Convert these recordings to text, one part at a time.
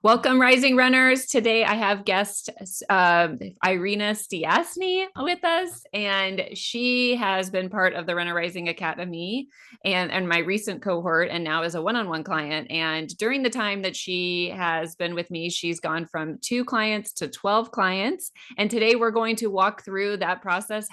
Welcome, Rising Runners. Today I have guest Irina Stiasny with us, and she has been part of the Runner Rising Academy and my recent cohort, and now is a one-on-one client. And during the time that she has been with me, she's gone from 2 clients to 12 clients. And today we're going to walk through that process,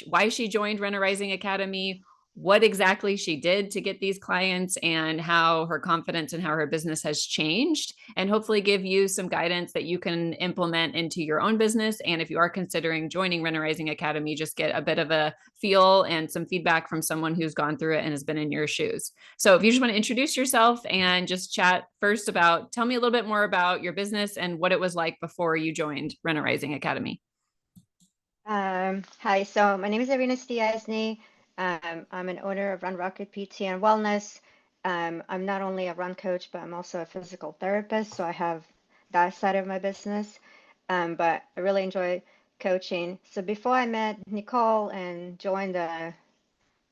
why she joined Runner Rising Academy, what exactly she did to get these clients, and how her confidence and how her business has changed, and hopefully give you some guidance that you can implement into your own business. And if you are considering joining Runner Rising Academy, just get a bit of a feel and some feedback from someone who's gone through it and has been in your shoes. So if you just want to introduce yourself and just chat first about, tell me a little bit more about your business and what it was like before you joined Runner Rising Academy. Hi, so my name is Irina Stiasny. I'm an owner of Run Rocket PT and Wellness. I'm not only a run coach, but I'm also a physical therapist, so I have that side of my business. But I really enjoy coaching. So before I met Nicole and joined the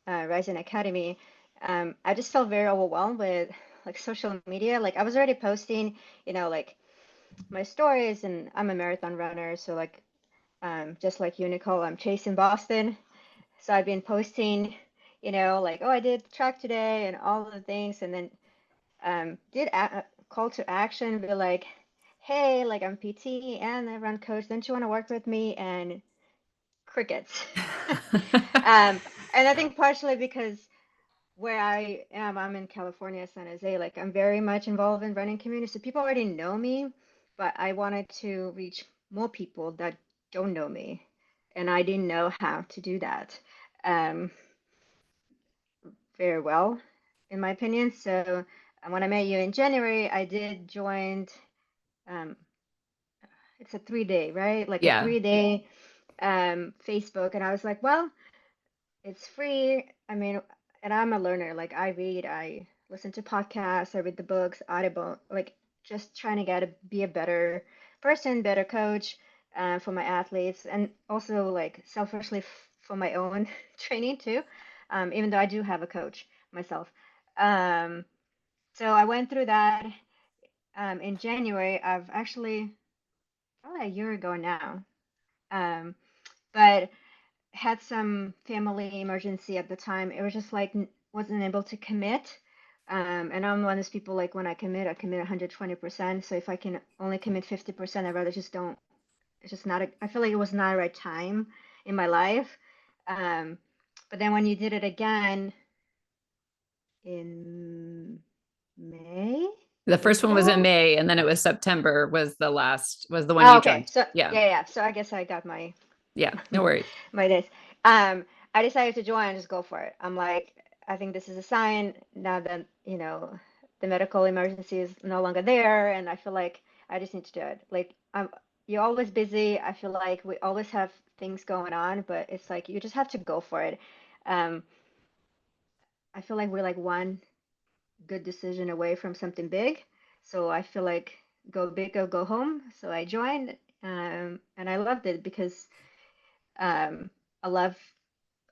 Rising Academy, I just felt very overwhelmed with like social media. Like I was already posting, like my stories, and I'm a marathon runner, so like just like you, Nicole, I'm chasing Boston. So I've been posting, like, oh, I did track today and all of the things. And then did a call to action, be like, hey, like I'm PT and I run coach. Don't you want to work with me? And crickets. And I think partially because where I am, I'm in California, San Jose, like I'm very much involved in running community. So people already know me, but I wanted to reach more people that don't know me. And I didn't know how to do that um, very well, in my opinion. So when I met you in January, I did join, um, it's a 3 day, right? Like a Yeah. 3 day Facebook. And I was like, well, it's free. I mean, and I'm a learner. Like I read, I listen to podcasts, I read the books, Audible, like just trying to be a better person, better coach for my athletes, and also like selfishly for my own training too. Even though I do have a coach myself. Um, so I went through that in January. I've actually probably a year ago now. Um, but had some family emergency at the time. It was just like wasn't able to commit. And I'm one of those people like when I commit 120%. So if I can only commit 50%, I'd rather just don't. It's just not. I feel like it was not the right time in my life. Um, but then when you did it again in May, The first one was in April. May, and then it was September was the one Oh, you okay. joined. So Yeah. yeah, yeah. So I guess I got my Yeah. No worries. my days. Um, I decided to join and just go for it. I'm like, I think this is a sign now that, the medical emergency is no longer there, and I feel like I just need to do it. Like, you're always busy. I feel like we always have things going on, but it's like you just have to go for it. Um, I feel like we're like one good decision away from something big. So I feel like go big or go home. So I joined, and I loved it because I love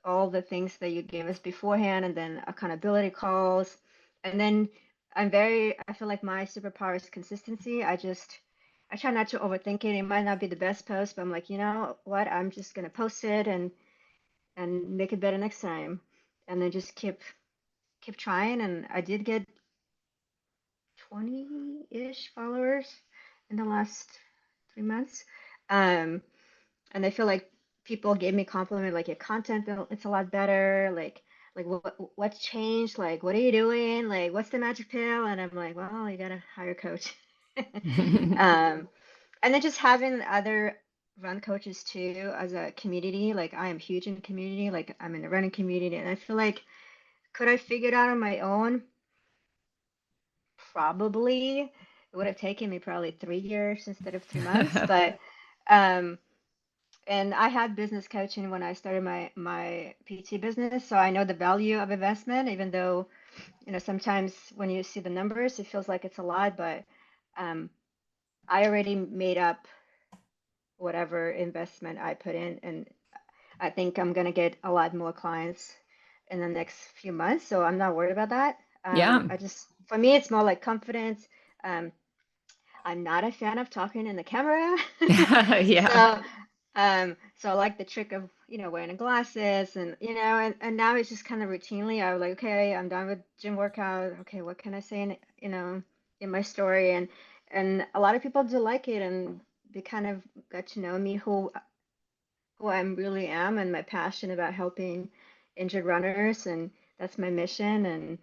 all the things that you gave us beforehand, and then accountability calls. And then I feel like my superpower is consistency. I try not to overthink it. It might not be the best post, but I'm like, you know what? I'm just gonna post it and make it better next time. And then just keep trying. And I did get 20-ish followers in the last 3 months. Um, and I feel like people gave me compliment like your content it's a lot better, like what's changed, like what are you doing, like what's the magic pill, and I'm like, well, you gotta hire a coach. um and then just having other run coaches too as a community, like I am huge in the community, like I'm in the running community, and I feel like could I figure it out on my own? Probably. It would have taken me probably 3 years instead of 3 months, but um and I had business coaching when I started my PT business, so I know the value of investment, even though, sometimes when you see the numbers, it feels like it's a lot, but um, I already made up whatever investment I put in, and I think I'm gonna get a lot more clients in the next few months, so I'm not worried about that. Yeah. For me, it's more like confidence, um, I'm not a fan of talking in the camera. Yeah. So, so I like the trick of, wearing the glasses and, and now it's just kind of routinely, I was like, okay, I'm done with gym workout. Okay, what can I say in my story? And a lot of people do like it, and they kind of got to know me, who I really am, and my passion about helping injured runners, and that's my mission. And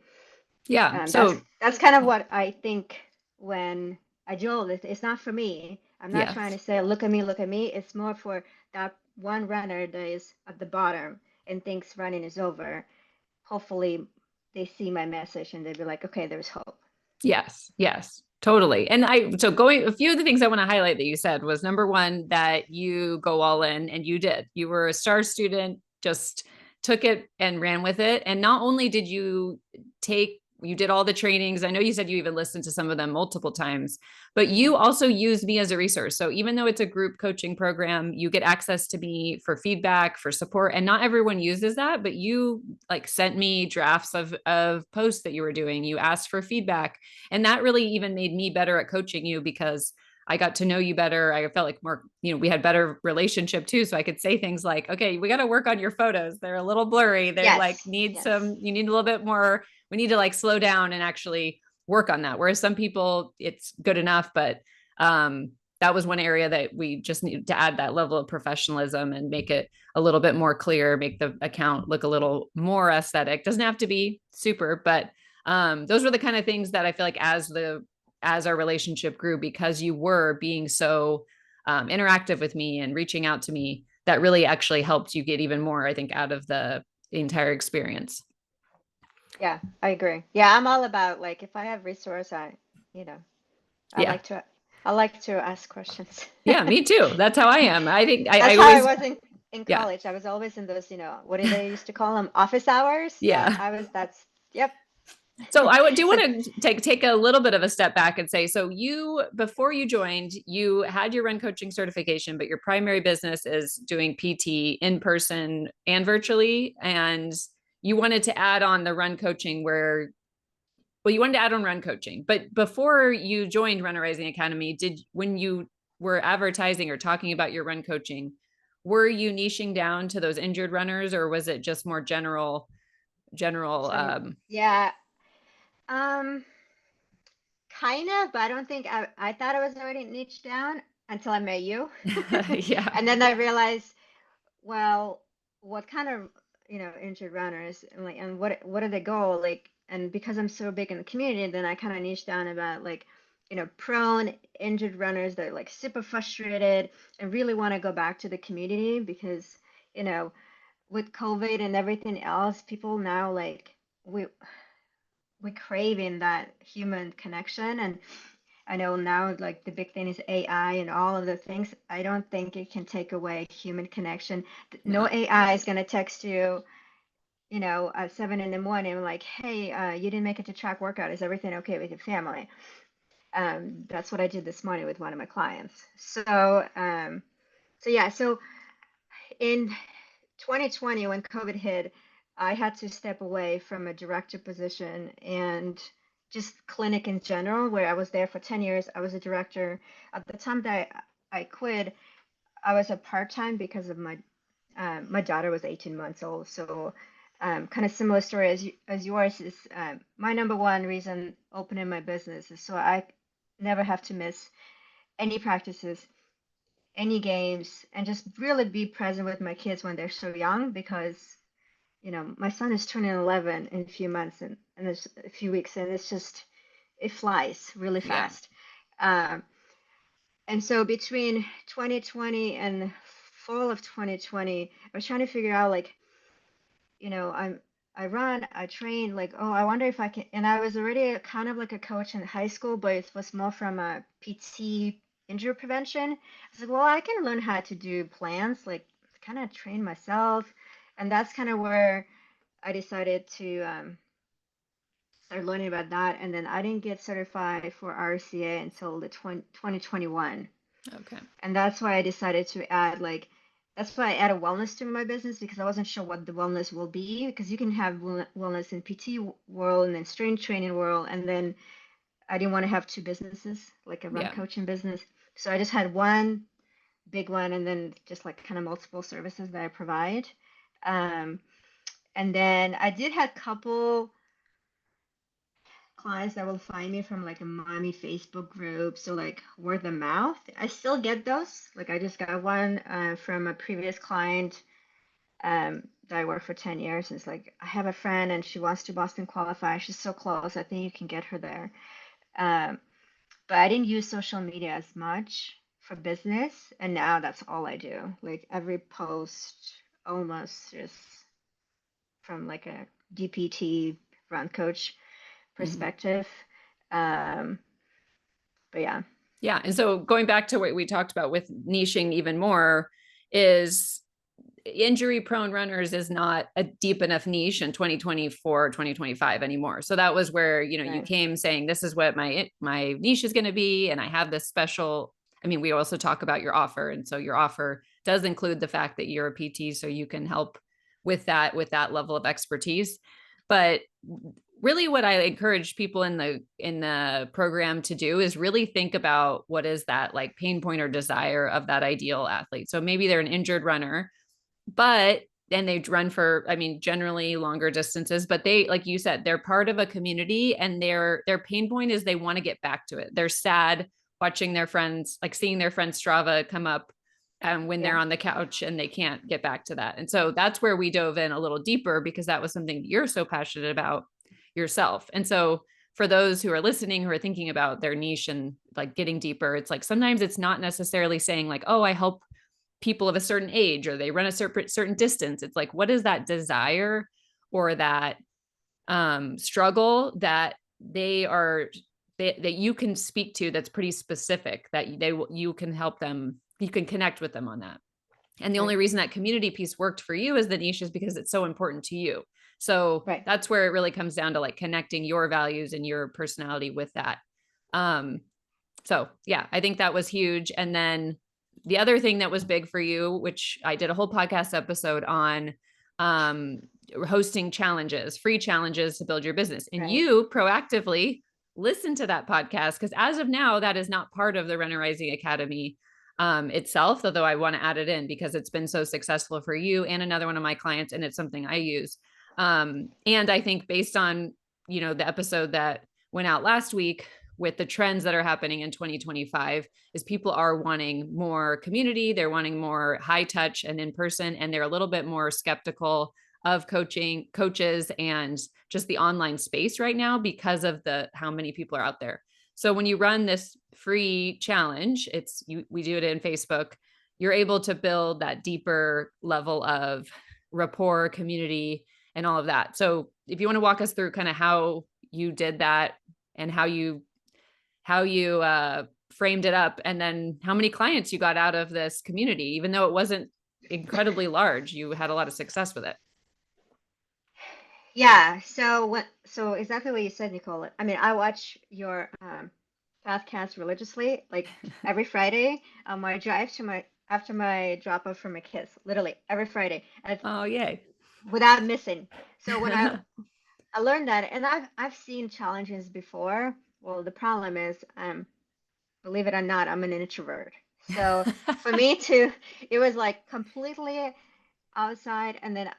Yeah. that's So, that's kind of what I think when I do all this. It's not for me. I'm not trying yes. to say, look at me, look at me. It's more for that one runner that is at the bottom and thinks running is over. Hopefully, they see my message and they'll be like, okay, there's hope. Yes, yes, totally. And so going, a few of the things I want to highlight that you said was number one, that you go all in, and you did. You were a star student, just took it and ran with it. And not only did you did all the trainings. I know you said you even listened to some of them multiple times, but you also used me as a resource. So even though it's a group coaching program, you get access to me for feedback, for support. And not everyone uses that, but you like sent me drafts of posts that you were doing. You asked for feedback. And that really even made me better at coaching you, because I got to know you better. I felt like more, we had better relationship too. So I could say things like, okay, we got to work on your photos. They're a little blurry. They're like, Yes, yes. you need a little bit more. We need to like slow down and actually work on that. Whereas some people, it's good enough, but that was one area that we just needed to add that level of professionalism and make it a little bit more clear, make the account look a little more aesthetic. Doesn't have to be super, but those were the kind of things that I feel like as our relationship grew, because you were being so interactive with me and reaching out to me, that really actually helped you get even more, I think, out of the entire experience. Yeah, I agree. Yeah, I'm all about, like, if I have resource, you know, I Yeah. like to I like to ask questions. Yeah, me too. That's how I am. I think I That's how I always, was in yeah, college. I was always in those, what did they used to call them? Office hours? yeah. Yep. So do So want to take a little bit of a step back and say, so you, before you joined, you had your run coaching certification, but your primary business is doing PT in person and virtually. And you wanted to add on the run coaching you wanted to add on run coaching, but before you joined Runner Rising Academy, when you were advertising or talking about your run coaching, were you niching down to those injured runners, or was it just more general? yeah, um, kind of, but I don't think I thought I was already niche down until I met you. Yeah. And then I realized, well, what kind of, injured runners, and like, and what are they goal, like, and because I'm so big in the community, then I kind of niche down about, like, prone injured runners that are like super frustrated and really want to go back to the community because, you know, with COVID and everything else, people now, like, we we craving that human connection. And I know now, like, the big thing is AI and all of the things. I don't think it can take away human connection. No No. AI is going to text you, at 7 in the morning, like, hey, you didn't make it to track workout. Is everything okay with your family? That's what I did this morning with one of my clients. So yeah, so in 2020, when COVID hit, I had to step away from a director position and just clinic in general, where I was there for 10 years. I was a director. At the time that I quit, I was a part-time because of my daughter was 18 months old. So kind of similar story as yours is, my number one reason opening my business is so I never have to miss any practices, any games, and just really be present with my kids when they're so young, because my son is turning 11 in a few months, and there's a few weeks, and it flies really Yeah. fast. Um, and so between 2020 and fall of 2020, I was trying to figure out, like, I run, I train, like, oh, I wonder if I can. And I was already kind of like a coach in high school, but it was more from a PT injury prevention. I was like, well, I can learn how to do plans, like, kind of train myself. And that's kind of where I decided to start learning about that. And then I didn't get certified for RCA until the 2021. Okay. And that's why I decided to add, like, that's why I added wellness to my business, because I wasn't sure what the wellness will be, because you can have wellness in PT world and then strength training world, and then I didn't want to have two businesses, like a run Yeah. coaching business. So I just had one big one and then just like kind of multiple services that I provide. Um, and then I did have a couple clients that will find me from like a mommy Facebook group. So like word of mouth, I still get those. Like I just got one from a previous client that I worked for 10 years. And it's like, I have a friend and she wants to Boston qualify. She's so close. I think you can get her there. Um, but I didn't use social media as much for business. And now that's all I do. Like every post almost is from like a DPT run coach Mhm. perspective. Um, but yeah, Yeah. And so going back to what we talked about with niching even more is injury prone runners is not a deep enough niche in 2024 2025 anymore. So that was where, you right. came saying this is what my niche is going to be, and I have this special. I mean, we also talk about your offer, and so your offer does include the fact that you're a PT, so you can help with that level of expertise. But really what I encourage people in the program to do is really think about what is that like pain point or desire of that ideal athlete. So maybe they're an injured runner, but then they run for, I mean, generally longer distances, but they, like you said, they're part of a community, and their pain point is they want to get back to it. They're sad watching their friends, like seeing their friend Strava come up when they're Yeah, on the couch and they can't get back to that. And so that's where we dove in a little deeper, because that was something you're so passionate about yourself. And so for those who are listening, who are thinking about their niche and like getting deeper, it's like sometimes it's not necessarily saying like, oh, I help people of a certain age or they run a certain distance. It's like, what is that desire or that struggle that that you can speak to, that's pretty specific, that you can help them, you can connect with them on that. And the only right, reason that community piece worked for you as the niche is because it's so important to you. So right. that's where it really comes down to like connecting your values and your personality with that. um so yeah, I think that was huge. And then the other thing that was big for you, which I did a whole podcast episode on, um, hosting challenges, free challenges to build your business. And Right. you proactively listen to that podcast, because as of now, that is not part of the Runner Rising Academy itself, although I want to add it in because it's been so successful for you and another one of my clients, and it's something I use. And I think based on, the episode that went out last week, with the trends that are happening in 2025, is people are wanting more community, they're wanting more high touch and in person, and they're a little bit more skeptical of coaches and just the online space right now because of the how many people are out there. So when you run this free challenge, we do it in Facebook, you're able to build that deeper level of rapport, community, and all of that. So if you want to walk us through kind of how you did that and how you framed it up, and then how many clients you got out of this community, even though it wasn't incredibly large, you had a lot of success with it. Yeah. So exactly what you said, Nicole. I mean, I watch your podcast religiously, like every Friday on my drive to my after my drop off from my kids, literally every Friday, and Oh, yay. without missing. So when I learned that, and I've seen challenges before. Well, the problem is, believe it or not, I'm an introvert. So for me to, it was like completely outside, and then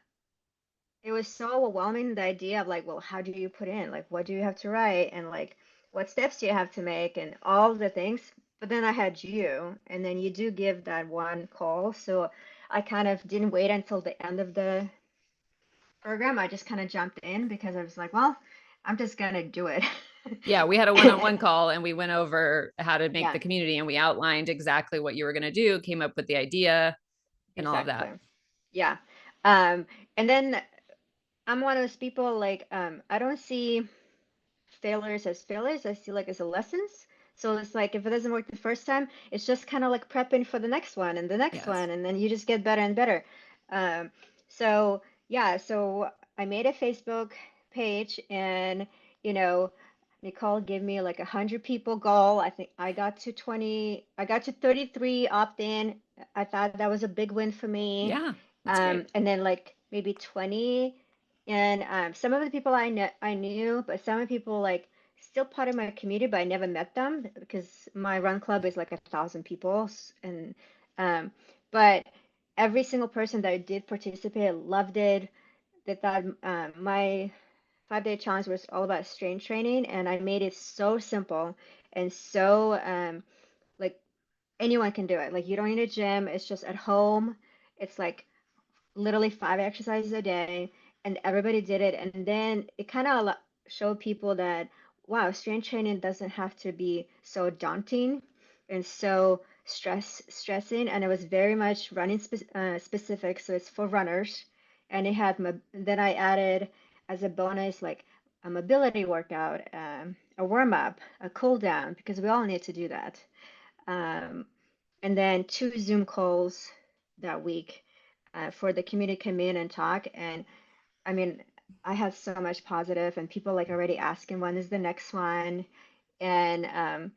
it was so overwhelming, the idea of like, well, how do you put in, like, what do you have to write, and like what steps do you have to make, and all the things. But then I had you, and then you do give that one call, so I kind of didn't wait until the end of the program. I just kind of jumped in because I was like, well, I'm just gonna do it. Yeah, we had a one-on-one call and we went over how to make Yeah, the community, and we outlined exactly what you were going to do, came up with the idea and all of exactly. that. Yeah. Um, and then I'm one of those people like I don't see failures as failures. I see like as a lessons. So it's like if it doesn't work the first time, it's just kind of like prepping for the next one and the next Yes. one, and then you just get better and better. Um, so yeah, so I made a Facebook page, and you know, Nicole gave me like 100 people goal. I think I got to 20, I got to 33 opt-in. I thought that was a big win for me. Yeah, that's great. And then like maybe 20, and some of the people I knew, but some of the people like still part of my community, but I never met them because my run club is like 1,000 people, and um, but every single person that did participate loved it. They thought my 5 day challenge was all about strength training, and I made it so simple and so like anyone can do it. Like you don't need a gym. It's just at home. It's like literally 5 exercises a day, and everybody did it. And then it kind of showed people that, wow, strength training doesn't have to be so daunting and so stressing. And it was very much running specific, so it's for runners. And it had then I added as a bonus like a mobility workout, a warm up, a cool down, because we all need to do that. Um, and then 2 Zoom calls that week for the community to come in and talk. And I mean, I had so much positive, and people like already asking when is the next one. And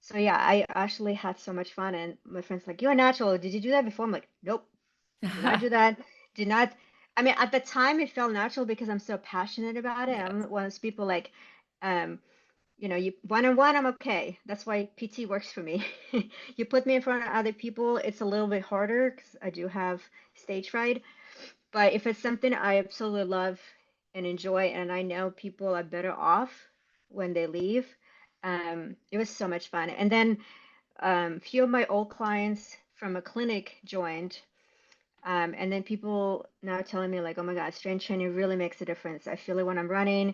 so yeah, I actually had so much fun. And my friends like, "You're natural. Did you do that before?" I'm like, "Nope, did not do that. Did not." I mean, at the time, it felt natural because I'm so passionate about it. Yes. I'm one of those people like, um, you one-on-one, I'm okay. That's why PT works for me. You put me in front of other people, it's a little bit harder because I do have stage fright. But if it's something I absolutely love and enjoy, and I know people are better off when they leave, it was so much fun. And then few of my old clients from a clinic joined. And then people now telling me like, oh my God, strength training really makes a difference. I feel it when I'm running.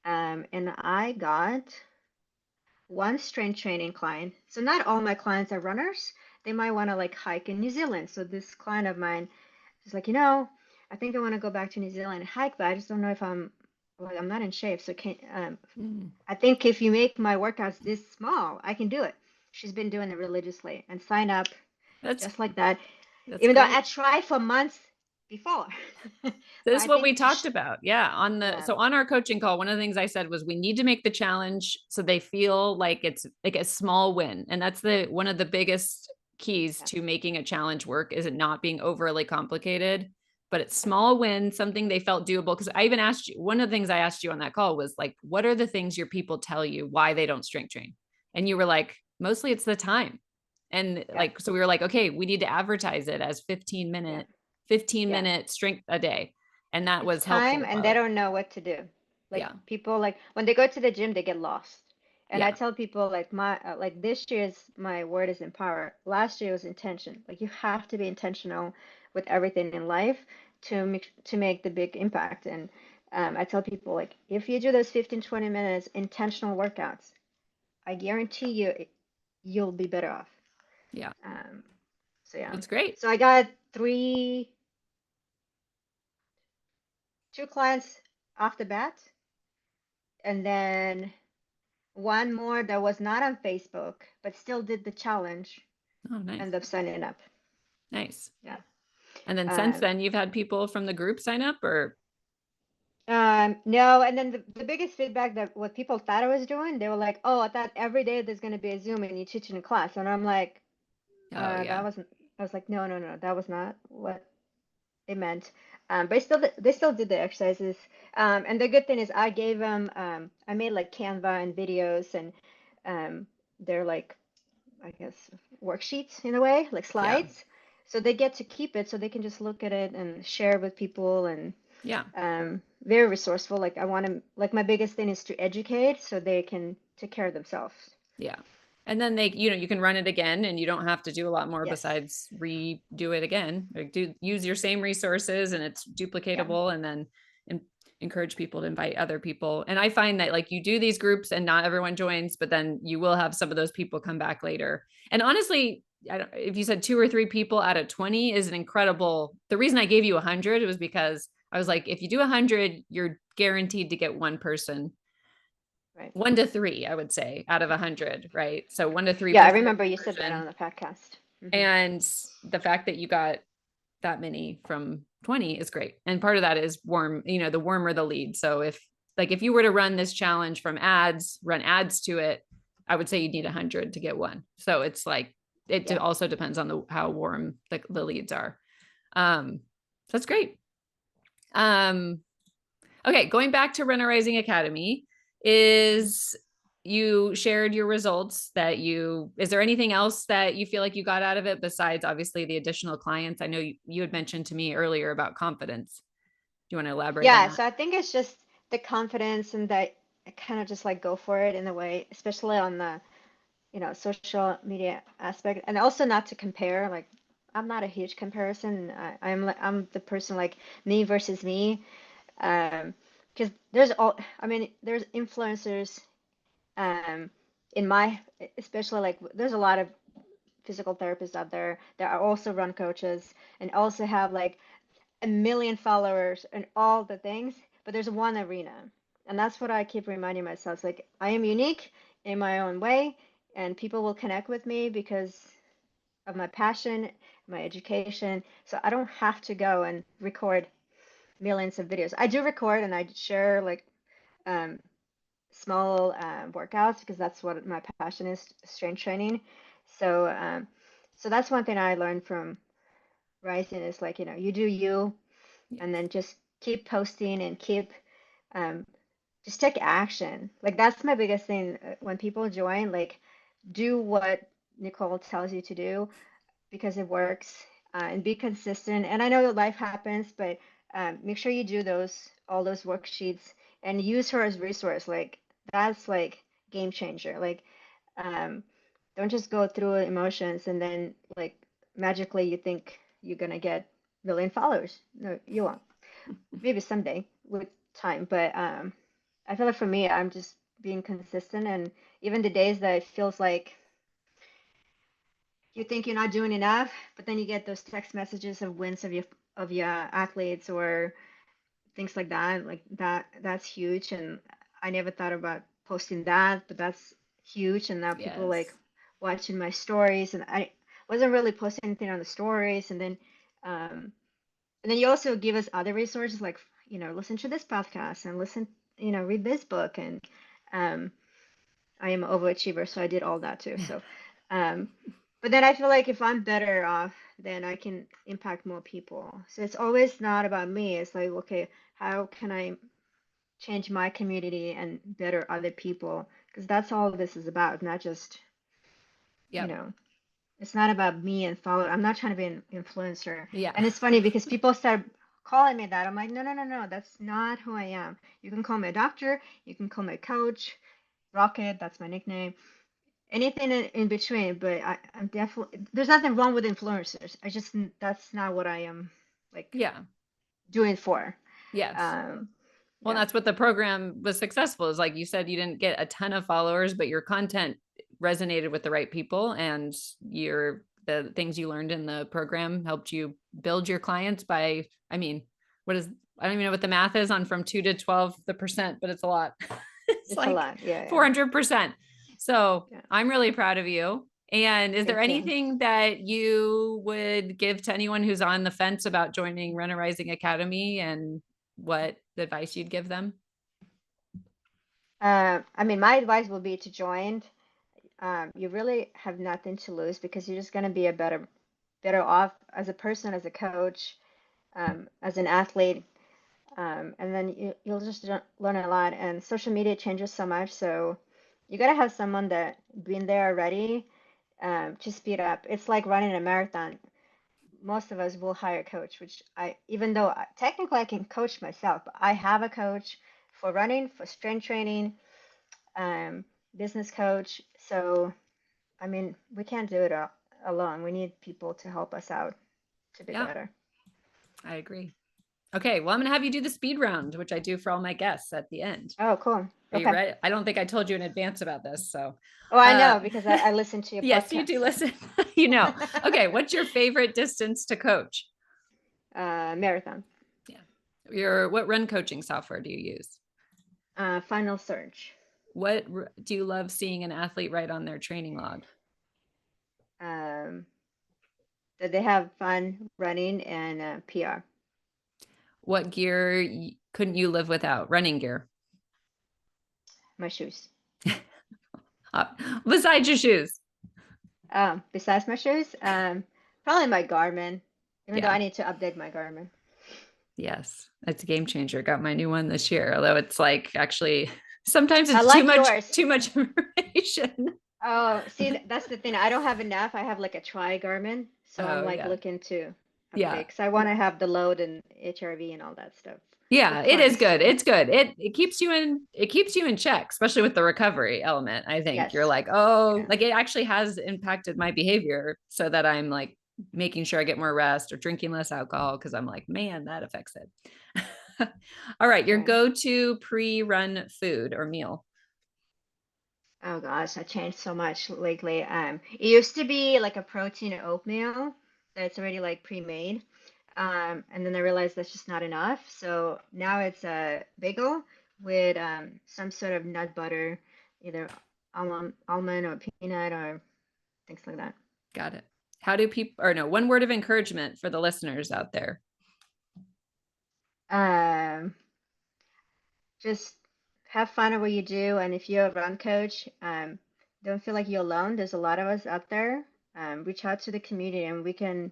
And I got one strength training client. So not all my clients are runners. They might want to like hike in New Zealand. So this client of mine is like, I think I want to go back to New Zealand and hike, but I just don't know if I'm not in shape. So Mm. I think if you make my workouts this small, I can do it. She's been doing it religiously and sign up That's just like that, that's even though I great. tried for months before. But This I is what we think talked about. Yeah. yeah, On our coaching call, one of the things I said was we need to make the challenge so they feel like it's like a small win. And that's one of the biggest keys yeah, to making a challenge work is it not being overly complicated, but it's yeah, small wins, something they felt doable. Cause I even asked you, one of the things I asked you on that call was like, what are the things your people tell you why they don't strength train? And you were like, mostly it's the time. And yeah, like, so we were like, okay, we need to advertise it as yeah, 15 yeah. minute strength a day, and that It's was time, helpful and they about it. don't know what to do. Like Yeah. people, like when they go to the gym, they get lost. And I Yeah. tell people like like this year's my word is empower. Last year was intention. Like you have to be intentional with everything in life to make the big impact. And I tell people like if you do those 15, 20 minutes intentional workouts, I guarantee you'll be better off. Yeah. Um, so yeah. That's great. So I got two clients off the bat, and then one more that was not on Facebook, but still did the challenge, Oh, nice. ended up signing up. Nice. Yeah. And then since Um, then, you've had people from the group sign up or? no, and then the biggest feedback that what people thought I was doing, they were like, "Oh, I thought every day there's gonna be a Zoom and you teach in a class," and I'm like, Oh, that yeah. wasn't. I was like, no, no, no, that was not what it meant. But they still did the exercises. And the good thing is I gave them, I made like Canva and videos, and they're like, I guess, worksheets in a way, like Yeah. slides. So they get to keep it so they can just look at it and share with people, and Yeah. very resourceful. Like I want to, like my biggest thing is to educate so they can take care of themselves. Yeah. And then you can run it again and you don't have to do a lot more Yes. besides redo it again. Like use your same resources and it's Yeah. duplicatable, and then en- encourage people to invite other people. And I find that like you do these groups and not everyone joins, but then you will have some of those people come back later. And honestly, if you said 2 or 3 people out of 20 is an incredible, the reason I gave you 100 was because I was like, if you do 100, you're guaranteed to get one person, Right. 1 to 3, I would say, out of 100, right? So 1 to 3 Yeah, I person remember you said that on conversion. the podcast. And the fact that you got that many from 20 is great. And part of that is the warmer the lead. So if you were to run this challenge from run ads to it, I would say you'd need 100 to get one. So it's like, it Yeah. also depends on how warm the leads are. That's great. Okay. Going back to Runner Rising Academy, is you shared your results is there anything else that you feel like you got out of it besides obviously the additional clients? I know you had mentioned to me earlier about confidence. Do you want to elaborate on Yeah, that? so I think it's just the confidence and that I kind of just like go for it in a way, especially on the, social media aspect, and also not to compare. Like, I'm not a huge comparison. I'm the person like me versus me. Because there's influencers, um, in my, especially like there's a lot of physical therapists out there that are also run coaches and also have like a million followers and all the things, but there's one arena. And that's what I keep reminding myself. It's like I am unique in my own way, and people will connect with me because of my passion, my education. So I don't have to go and record millions of videos. I do record and I share like um, small workouts because that's what my passion is, strength training. So so that's one thing I learned from Rising is like, you do you, Yes. and then just keep posting and keep um, just take action. Like that's my biggest thing when people join, like do what Nicole tells you to do because it works, and be consistent. And I know that life happens, but make sure you do all those worksheets and use her as resource. Like that's like game changer. Like um, don't just go through emotions and then like magically you think you're gonna get million followers. No, you won't. Maybe someday with time, but I feel like for me, I'm just being consistent, and even the days that it feels like you think you're not doing enough, but then you get those text messages of wins of your athletes or things like that. Like that's huge, and I never thought about posting that, but that's huge. And now people like Yes. watching my stories, and I wasn't really posting anything on the stories, um, and then you also give us other resources like listen to this podcast and read this book, and um, I am an overachiever, so I did all that too. So, um, but then I feel like if I'm better off, then I can impact more people. So it's always not about me. It's like, okay, how can I change my community and better other people? Because that's all this is about, not just, you Yep. know, it's not about me and follow. I'm not trying to be an influencer. Yeah. And it's funny because people start calling me that. I'm like, no, no, no, no, that's not who I am. You can call me a doctor, you can call me a coach, Rocket, that's my nickname. Anything in between, but I'm definitely there's nothing wrong with influencers. That's not what I am like Yeah. doing for. Yes. Um, Well, yeah, that's what the program was successful is, like you said, you didn't get a ton of followers, but your content resonated with the right people, and the things you learned in the program helped you build your clients by, I mean, what is, I don't even know what the math is on from 2 to 12 the percent, but it's a lot. It's it's a like lot. Yeah, yeah, 400%. So yeah. I'm really proud of you. And is there Thank you. anything that you would give to anyone who's on the fence about joining Runner Rising Academy, and what advice you'd give them? I mean, my advice would be to join. You really have nothing to lose because you're just gonna be a better off as a person, as a coach, as an athlete. And then you'll just learn a lot. And social media changes so much, so you gotta have someone that been there already, to speed up. It's like running a marathon. Most of us will hire a coach, which even though technically I can coach myself, but I have a coach for running, for strength training, um, business coach. So I mean, we can't do it alone. We need people to help us out to be Yeah, better. I agree. Okay, well, I'm going to have you do the speed round, which I do for all my guests at the end. Oh, cool. Are you Okay. ready? I don't think I told you in advance about this. So, Oh, I uh, know because I listened to your yes, you podcast. do So. listen. You know. Okay, what's your favorite distance to coach? Marathon. Yeah. What run coaching software do you use? Final Surge. What do you love seeing an athlete write on their training log? Um, that they have fun running and PR. What gear couldn't you live without? Running gear. My shoes. Uh, Besides your shoes. Besides my shoes, probably my Garmin. Even though Yeah. I need to update my Garmin. Yes. It's a game changer. Got my new one this year, although it's like actually Sometimes I it's like yours. too much information. Oh, see, that's the thing. I don't have enough. I have like a tri-Garmin, so I'm Oh like yeah. looking to Yeah. update because I want to have the load and HRV and all that stuff, Yeah, of it is course. good. It's good. It keeps you in check, especially with the recovery element. I think you're Yes. like, oh, Yeah. like it actually has impacted my behavior so that I'm like making sure I get more rest or drinking less alcohol because I'm like, man, that affects it. All right, your Right. go-to pre-run food or meal. Oh gosh, I changed so much lately. It used to be like a protein oatmeal that's already like pre-made. And then I realized that's just not enough. So now it's a bagel with some sort of nut butter, either almond or peanut or things like that. Got it. How do people, or no, one word of encouragement for the listeners out there? Um, just have fun at what you do, and if you're a run coach, don't feel like you're alone. There's a lot of us out there. Reach out to the community, and we can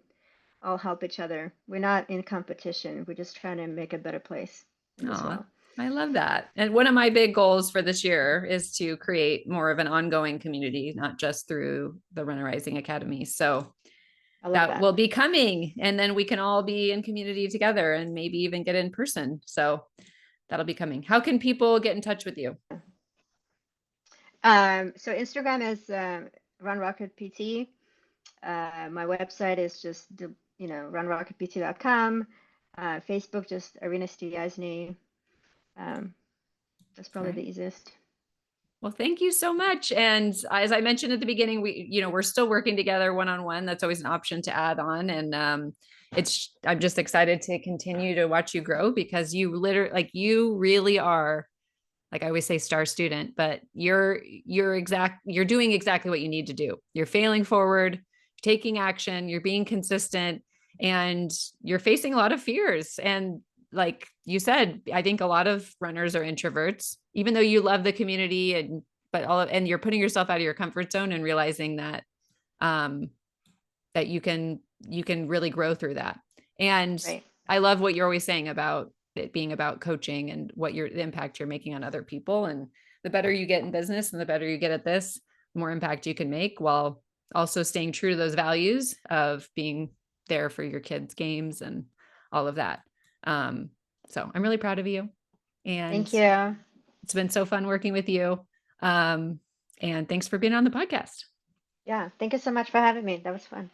all help each other. We're not in competition. We're just trying to make a better place in this Oh, world. I love that. And one of my big goals for this year is to create more of an ongoing community, not just through the Runner Rising Academy. So I love that that. will be coming. And then we can all be in community together and maybe even get in person. So that'll be coming. How can people get in touch with you? So Instagram is Run Rocket PT. My website is just runrocketpt.com. Facebook just Irina Stiasny. Um, that's All probably right. the easiest. Well, thank you so much. And as I mentioned at the beginning, we're still working together one-on-one. That's always an option to add on. And I'm just excited to continue to watch you grow because you really are, like I always say, star student, but you're doing exactly what you need to do. You're failing forward, taking action, you're being consistent, and you're facing a lot of fears. And like you said, I think a lot of runners are introverts, even though you love the community and you're putting yourself out of your comfort zone and realizing that um, that you can really grow through that. And Right. I love what you're always saying about it being about coaching and the impact you're making on other people. And the better you get in business and the better you get at this, the more impact you can make while also staying true to those values of being there for your kids' games and all of that. Um, so I'm really proud of you. And Thank you. it's been so fun working with you. Um, and thanks for being on the podcast. Yeah. Thank you so much for having me. That was fun.